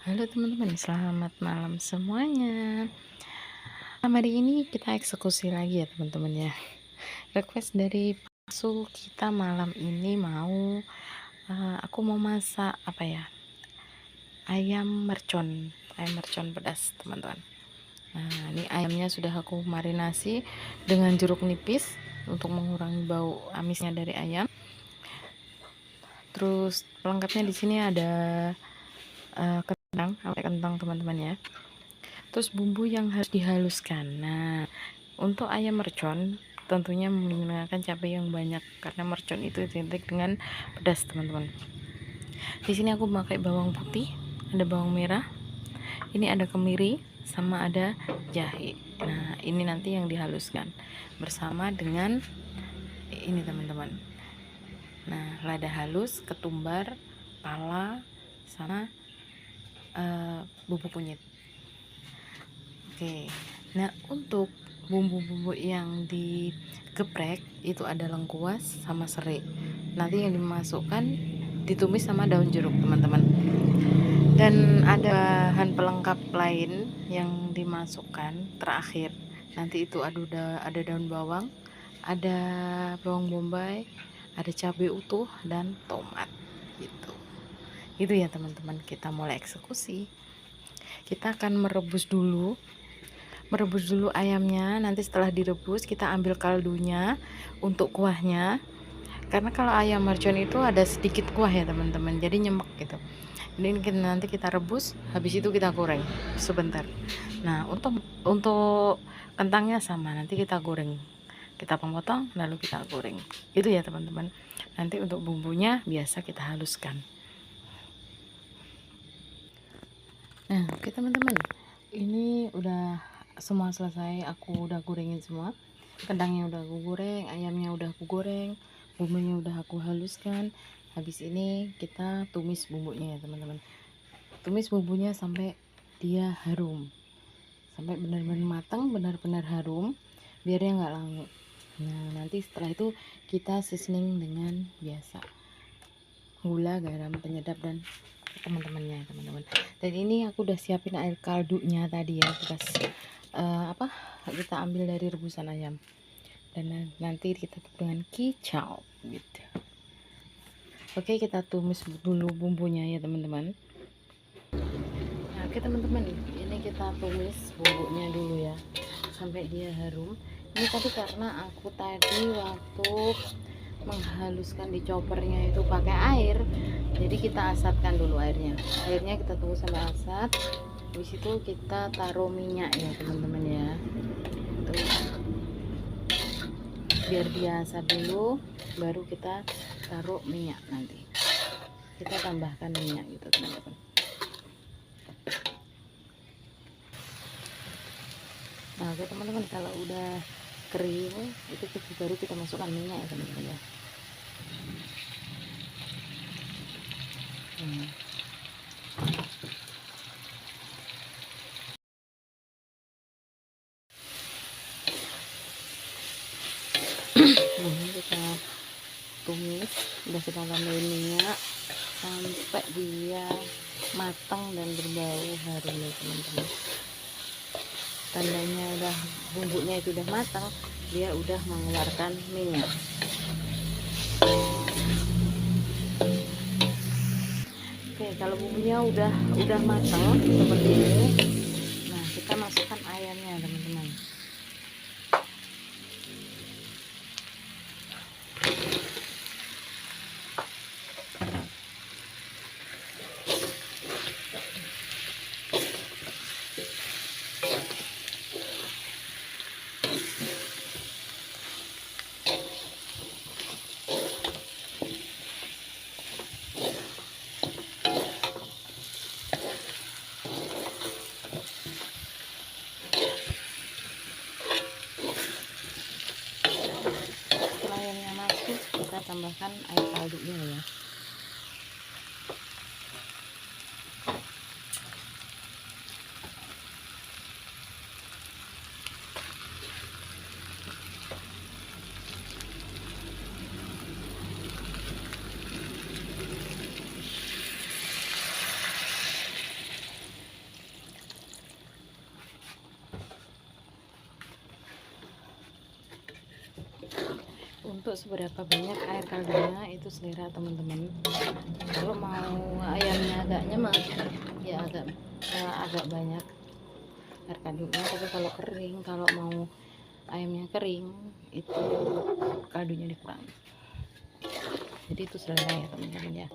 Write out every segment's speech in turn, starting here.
Halo teman-teman, selamat malam semuanya. Malam hari ini kita eksekusi lagi ya teman-teman ya. Request dari Pasu kita malam ini aku mau masak apa ya? Ayam mercon pedas teman-teman. Nah, ini ayamnya sudah aku marinasi dengan jeruk nipis untuk mengurangi bau amisnya dari ayam. Terus pelengkapnya di sini ada kentang teman-teman ya. Terus bumbu yang harus dihaluskan. Nah, untuk ayam mercon tentunya menggunakan cabai yang banyak karena mercon itu identik dengan pedas, teman-teman. Di sini aku pakai bawang putih, ada bawang merah, ini ada kemiri, sama ada jahe. Nah, ini nanti yang dihaluskan bersama dengan ini, teman-teman. Nah, lada halus, ketumbar, pala, sama bubuk kunyit. Oke. Nah, untuk bumbu-bumbu yang digeprek itu ada lengkuas sama serai. Nanti yang dimasukkan ditumis sama daun jeruk, teman-teman. Dan ada bahan pelengkap lain yang dimasukkan terakhir. Nanti itu ada daun bawang, ada bawang bombay, ada cabai utuh dan tomat gitu. Itu ya teman-teman, kita mulai eksekusi. Kita akan merebus dulu ayamnya. Nanti setelah direbus kita ambil kaldunya untuk kuahnya, karena kalau ayam mercon itu ada sedikit kuah ya teman-teman, jadi nyemek gitu. Ini nanti kita rebus, habis itu kita goreng sebentar. Nah, untuk kentangnya sama, nanti kita goreng, kita potong lalu kita goreng. Itu ya teman-teman. Nanti untuk bumbunya biasa kita haluskan. Nah, oke teman-teman, ini udah semua selesai, aku udah gorengin semua. Kentangnya udah aku goreng, ayamnya udah aku goreng, bumbunya udah aku haluskan. Habis ini kita tumis bumbunya ya teman-teman. Tumis bumbunya sampai dia harum, sampai benar-benar matang, benar-benar harum, biar dia nggak langu. Nah, nanti setelah itu kita seasoning dengan biasa, gula, garam, penyedap, dan teman-temannya teman-teman. Dan ini aku udah siapin air kaldunya tadi ya, kita ambil dari rebusan ayam, dan nanti kita tutup dengan kicau gitu. Oke, kita tumis dulu bumbunya ya teman-teman. Nah, oke teman-teman, ini kita tumis bumbunya dulu ya sampai dia harum. Ini tadi karena aku tadi waktu menghaluskan di choppernya itu pakai air, jadi kita asatkan dulu airnya kita tunggu sampai asat. Habis itu kita taruh minyak ya teman-teman ya. Tuh, biar dia asat dulu, baru kita taruh minyak. Nanti kita tambahkan minyak gitu teman-teman. Nah, oke teman-teman, kalau udah kering itu baru kita masukkan minyak ya teman-teman ya. Ini kita tumis, udah kita tambahin minyak sampai dia matang dan berbau harum ya teman-teman. Tandanya udah bumbunya itu udah matang, dia udah mengeluarkan minyak. Oke, kalau bumbunya udah matang seperti ini, nah kita masukkan ayamnya teman-teman. untuk seberapa banyak air kaldunya itu selera teman-teman. Kalau mau ayamnya agak nyemek ya agak banyak air kaldunya, tapi kalau kering, kalau mau ayamnya kering itu kaldunya dikurang. Jadi itu selera ya teman-teman ya.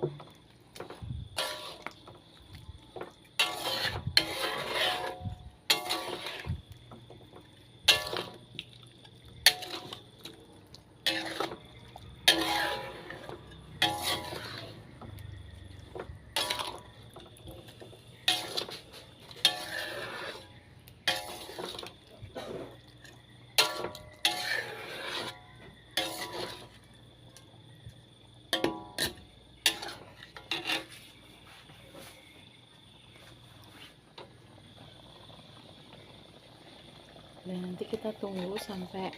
Dan nanti kita tunggu sampai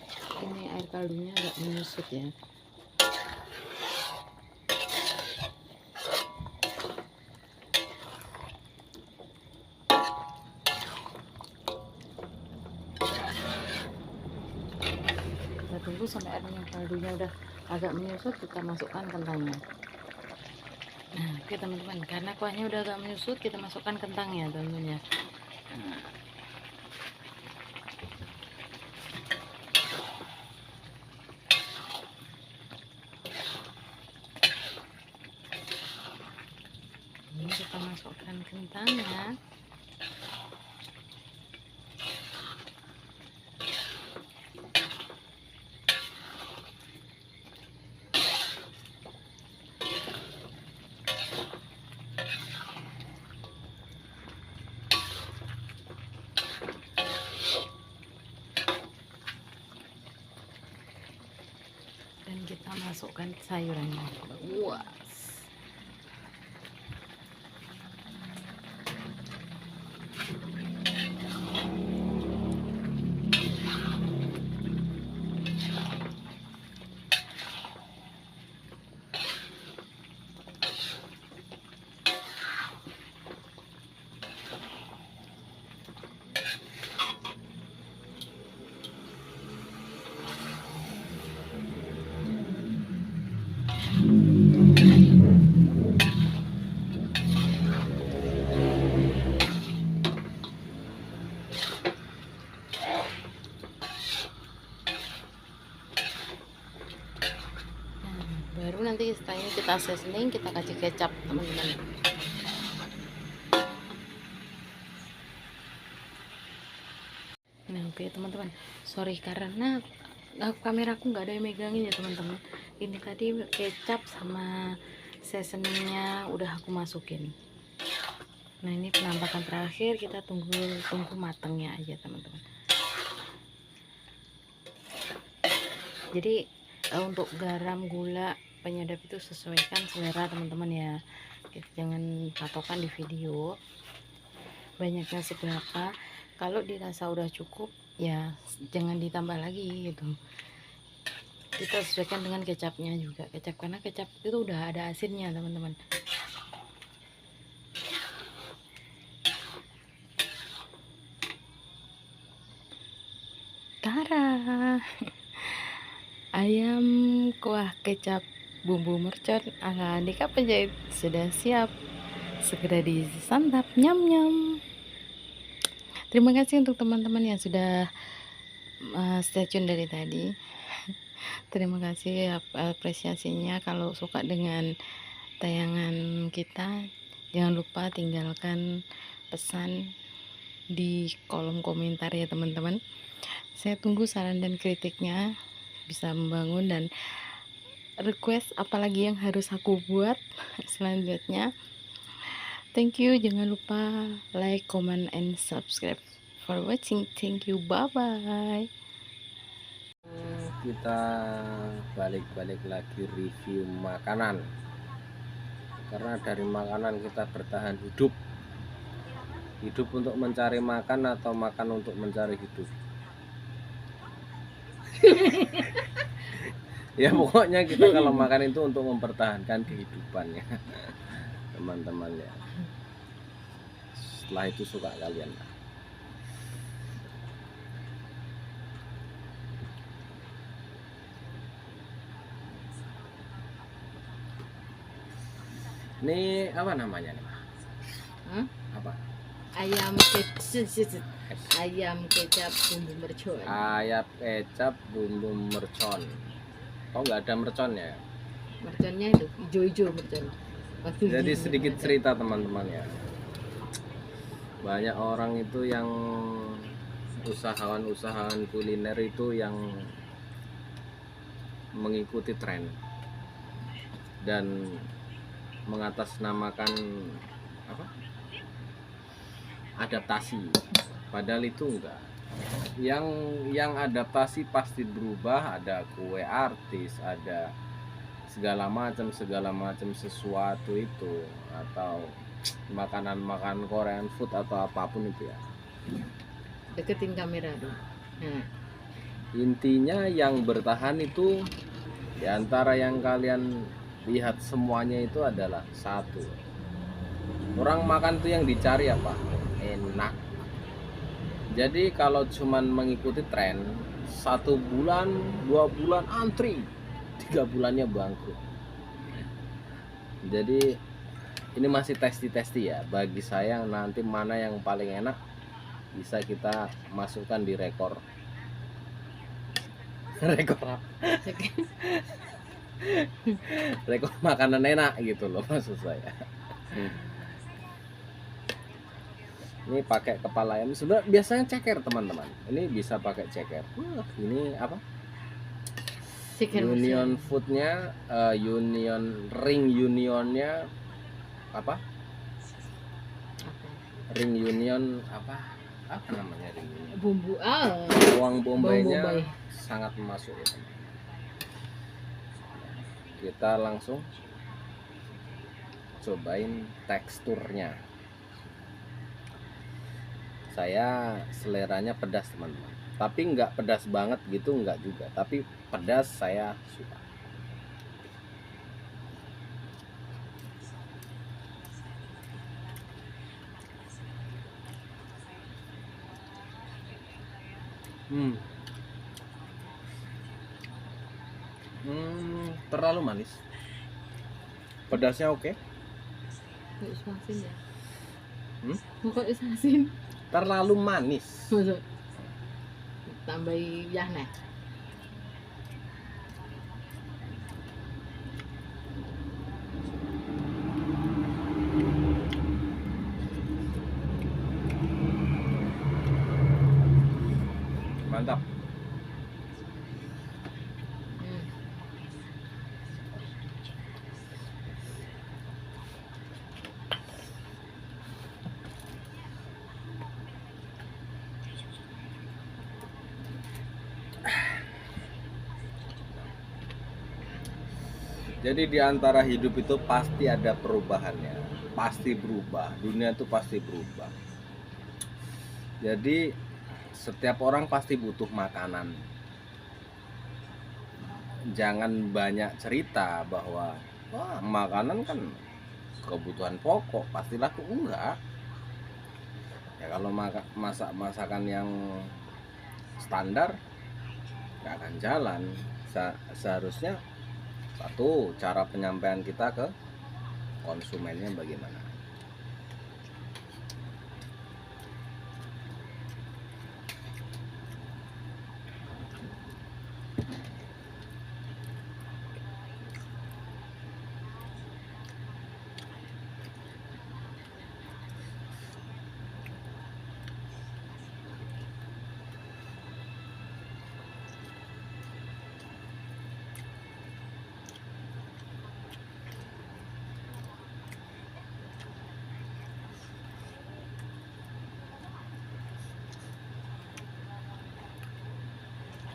ini air kaldunya agak menyusut ya. Kita tunggu sampai airnya kaldunya udah agak menyusut, kita masukkan kentangnya. Nah, oke teman-teman, karena kuahnya udah agak menyusut, kita masukkan kentangnya teman-teman ya. Ini kita masukkan kentangnya. Dan kita masukkan sayurannya. Wah. Baru nanti setelah ini kita seasoning, kita kasih kecap teman-teman. Nah oke teman-teman, sorry karena kameraku nggak ada yang megangin ya teman-teman. Ini tadi kecap sama seasoningnya udah aku masukin. Nah ini penampakan terakhir, kita tunggu matangnya aja teman-teman. Jadi untuk garam, gula, penyedap itu sesuaikan selera teman-teman ya. Jangan patokan di video banyaknya seberapa. Kalau dirasa udah cukup ya jangan ditambah lagi gitu. Kita sesuaikan dengan kecapnya juga, karena kecap itu udah ada asinnya teman-teman. Tara, ayam kuah kecap bumbu mercon ala Andika Penjahit sudah siap, segera disantap. Nyam nyam. Terima kasih untuk teman-teman yang sudah stay tune dari tadi. Terima kasih apresiasinya. Kalau suka dengan tayangan kita, jangan lupa tinggalkan pesan di kolom komentar ya teman-teman. Saya tunggu saran dan kritiknya, bisa membangun dan request apalagi yang harus aku buat selanjutnya. Thank you, jangan lupa like, comment, and subscribe for watching. Thank you, bye bye. Kita balik lagi review makanan, karena dari makanan kita bertahan hidup untuk mencari makan atau makan untuk mencari hidup. Ya pokoknya kita kalau makan itu untuk mempertahankan kehidupannya teman-teman ya. Setelah itu suka kalian. Ini apa namanya nih? Hah? Apa? Ayam kecap, ayam kecap bumbu mercon. Ayam kecap bumbu mercon. Oh, nggak ada merconnya ya? Merconnya itu hijau-hijau mercon. Waktu Jadi gini sedikit ada. cerita teman-teman ya. Banyak orang itu yang usahawan kuliner itu yang mengikuti tren dan mengatasnamakan apa? Adaptasi. Padahal itu enggak. Yang adaptasi pasti berubah, ada kue artis, ada segala macam sesuatu itu, atau makanan Korean food atau apapun itu ya. Deketin kamera dong. Nah, Intinya yang bertahan itu diantara yang kalian lihat semuanya itu adalah satu. Orang makan tuh yang dicari apa? Enak. Jadi kalau cuman mengikuti tren, 1 bulan, 2 bulan antri, 3 bulannya bangkrut. Jadi ini masih testi ya. Bagi saya nanti mana yang paling enak bisa kita masukkan di rekor. Rekor apa? Rekor makanan enak gitu loh maksud saya. Ini pakai kepala ayam. Sebenarnya biasanya ceker teman-teman. Ini bisa pakai ceker. Ini apa? chicken Union mercon. foodnya, union ring unionnya apa? Apa? Ring union apa? Apa namanya ring union? Bumbu Bawang bombaynya Bombay. sangat masuk ya teman. Kita langsung cobain teksturnya. Saya seleranya pedas teman-teman, tapi nggak pedas banget gitu, nggak juga, tapi pedas saya suka. Terlalu manis, pedasnya oke. Kok asin ya? Hmm? Kok asin? Terlalu manis. Masa tambahi yahne. Mantap. Jadi di antara hidup itu pasti ada perubahannya, pasti berubah. Dunia itu pasti berubah. Jadi setiap orang pasti butuh makanan. Jangan banyak cerita bahwa wah, makanan kan kebutuhan pokok, pasti laku, enggak. Ya kalau masakan yang standar nggak akan jalan. Seharusnya satu, cara penyampaian kita ke konsumennya bagaimana.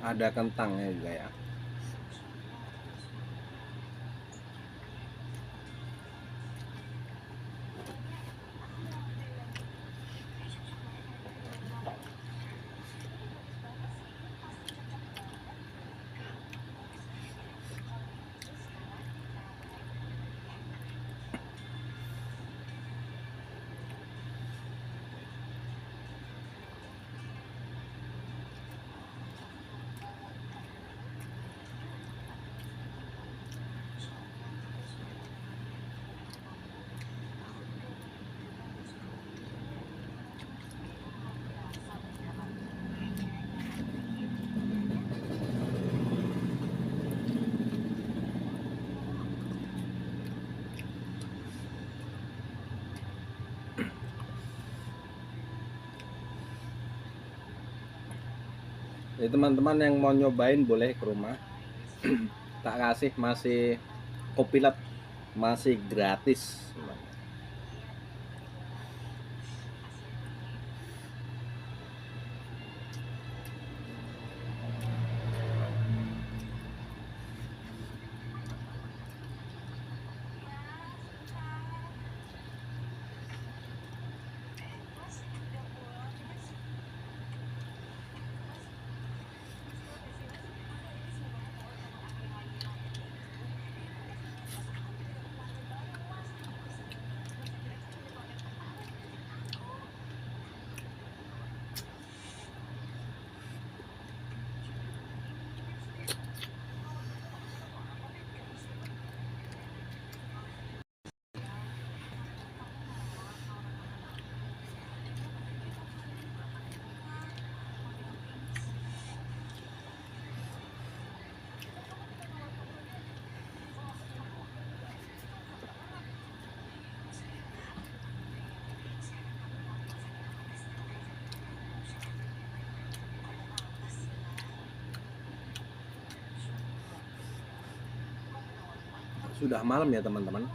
Ada kentangnya juga ya. Jadi teman-teman yang mau nyobain boleh ke rumah. Tak kasih masih kopilet, masih gratis. Sudah malam ya teman-teman.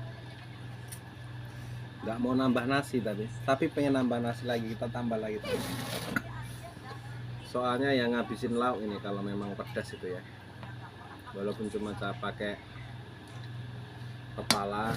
Nggak mau nambah nasi tapi pengen nambah nasi lagi, kita tambah lagi teman. Soalnya yang ngabisin lauk ini kalau memang pedas itu ya, walaupun cuma cara pakai kepala.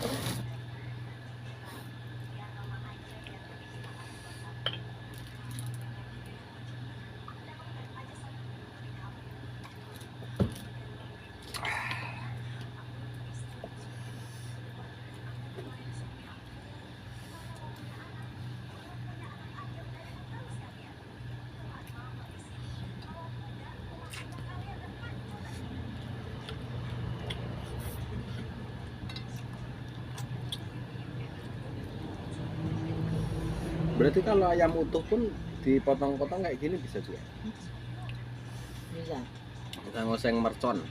Berarti kalau ayam utuh pun dipotong-potong kayak gini bisa juga? Bisa. Kita ngoseng mercon.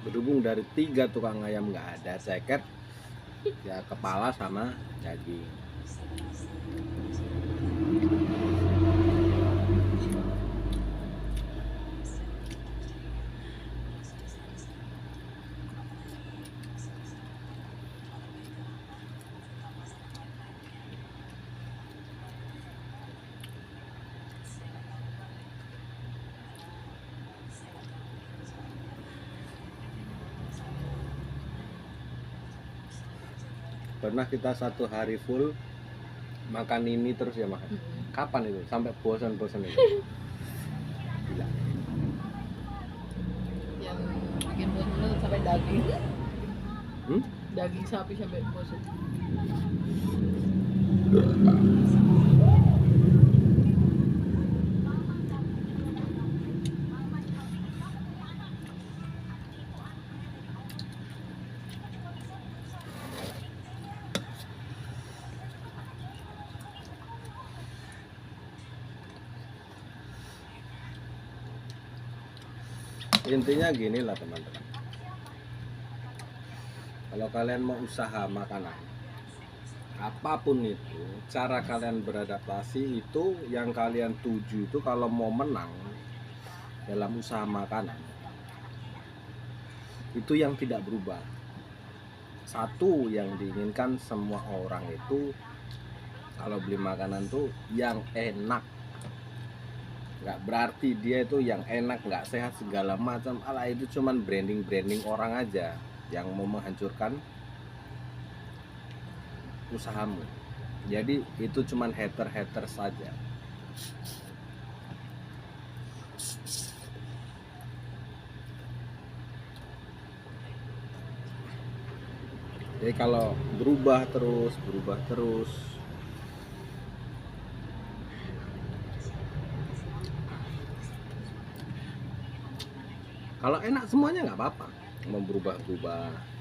Berhubung dari 3 tukang ayam nggak ada ceker, ya kepala sama daging. Pernah kita 1 hari full makan ini terus ya makan. Kapan itu? Sampai bosan-bosan itu. Gila. Yang bikin bosan sampai daging. Hmm? Daging sapi sampai bosan. Intinya gini lah teman-teman, kalau kalian mau usaha makanan apapun itu, cara kalian beradaptasi itu yang kalian tuju itu kalau mau menang dalam usaha makanan, Itu yang tidak berubah. Satu yang diinginkan semua orang itu kalau beli makanan tuh yang enak. Nggak berarti dia itu yang enak, nggak sehat segala macam. Alah, itu cuman branding orang aja yang mau menghancurkan usahamu. Jadi itu cuman hater saja. Jadi kalau berubah terus, kalau enak semuanya nggak apa-apa, mau berubah-ubah.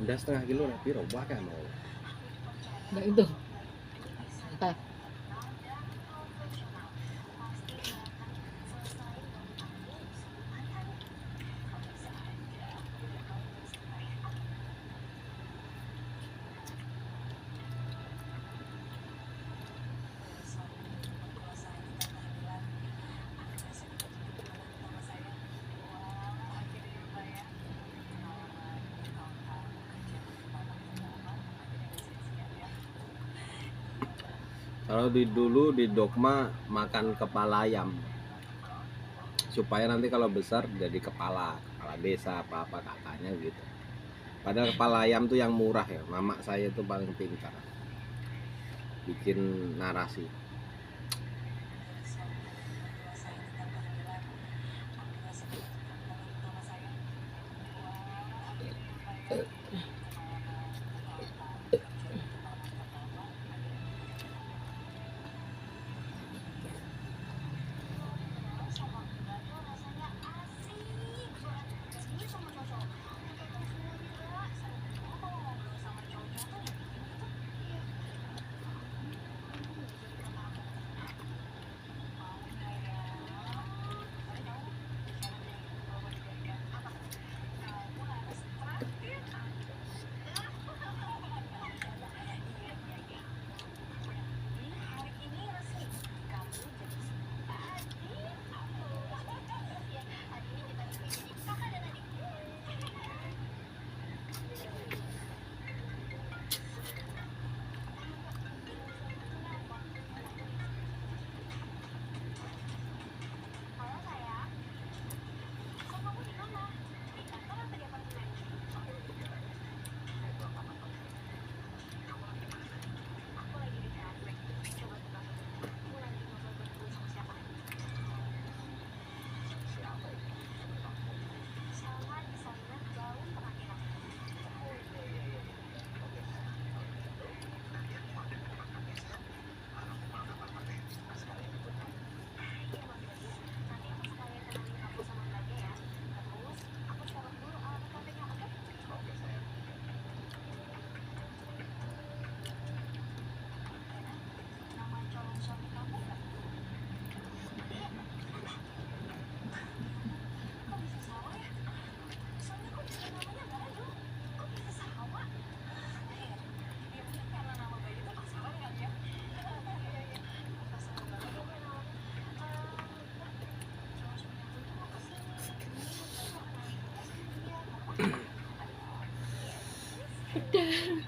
Udah setengah kilo lah, piro bakal mau. Enggak itu. Apa? Kalau dulu di dogma makan kepala ayam supaya nanti kalau besar jadi kepala desa apa kakaknya gitu. Padahal kepala ayam tuh yang murah ya. Mama saya tuh paling pintar bikin narasi.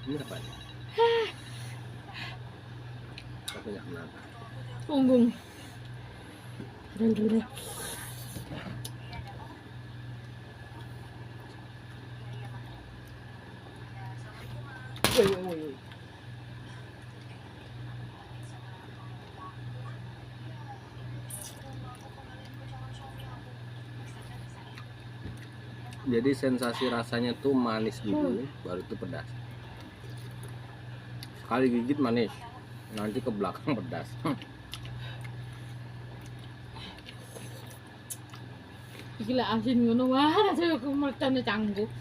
Ini apa nih? Aku nggak menantang. Punggung. Dan dulu. Woi. Jadi sensasi rasanya tuh manis dulu, baru itu pedas. Sekali gigit manis, nanti ke belakang pedas. Gila asin ngono wah rasanya aku mercane canggung.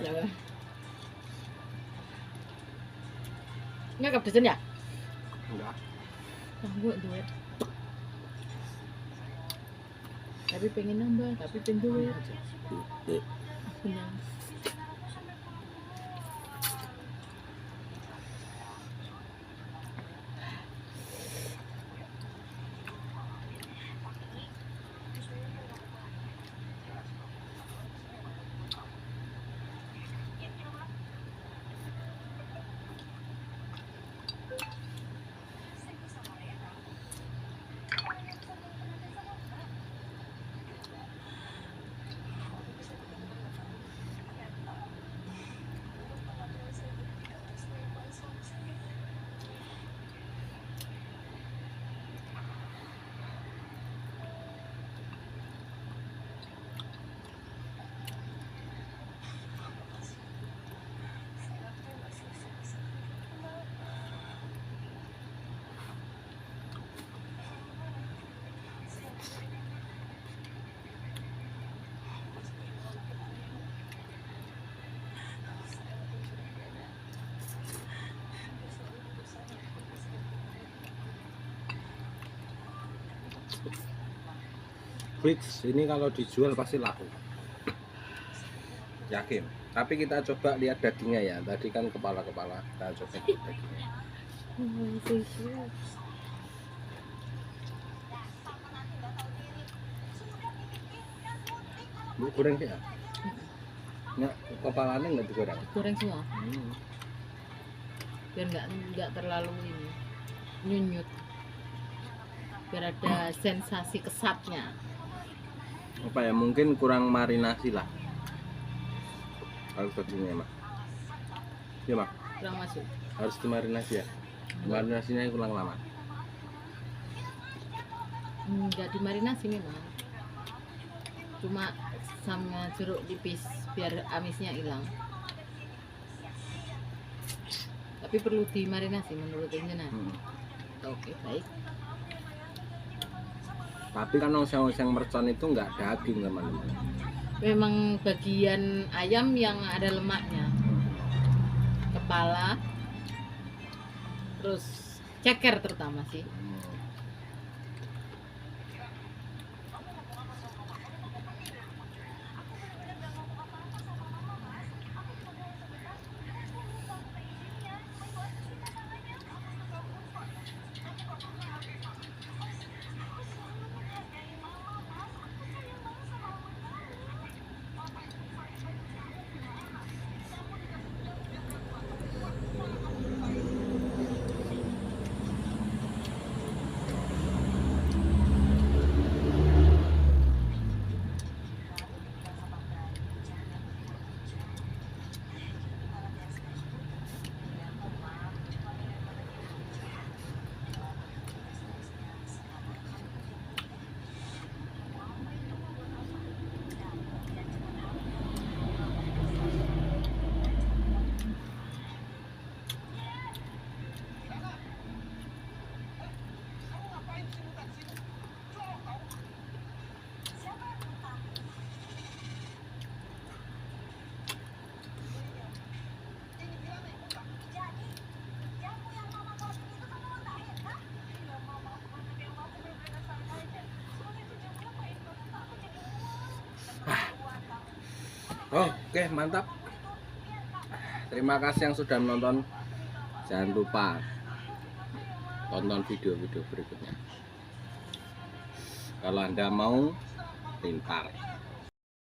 Ya. Enggak kepedesan ya? Enggak. Ah, gue duit. Tapi pengen nambah, tapi pengen duit. Benar. Fix ini kalau dijual pasti laku, yakin. Tapi kita coba lihat dagingnya ya. Tadi kan kepala-kepala, kita coba lihat dagingnya. Bu goreng ya? Nggak, kepalanya nggak digoreng. Goreng semua. Biar nggak terlalu ini nyunyut. Biar ada sensasi kesatnya. Apa ya, mungkin kurang marinasi lah kalau dagingnya mak. Ya mak, Kurang masuk. harus dimarinasi ya. Marinasinya kurang lama. Nggak dimarinasi memang. Cuma sama jeruk nipis biar amisnya hilang. Tapi perlu dimarinasi menurut Injena. Oke, baik. Tapi kan oseng-oseng mercon itu nggak daging teman-teman. Memang bagian ayam yang ada lemaknya. Kepala, terus ceker terutama sih. Oke, mantap. Terima kasih yang sudah menonton. Jangan lupa tonton video-video berikutnya. Kalau Anda mau pintar.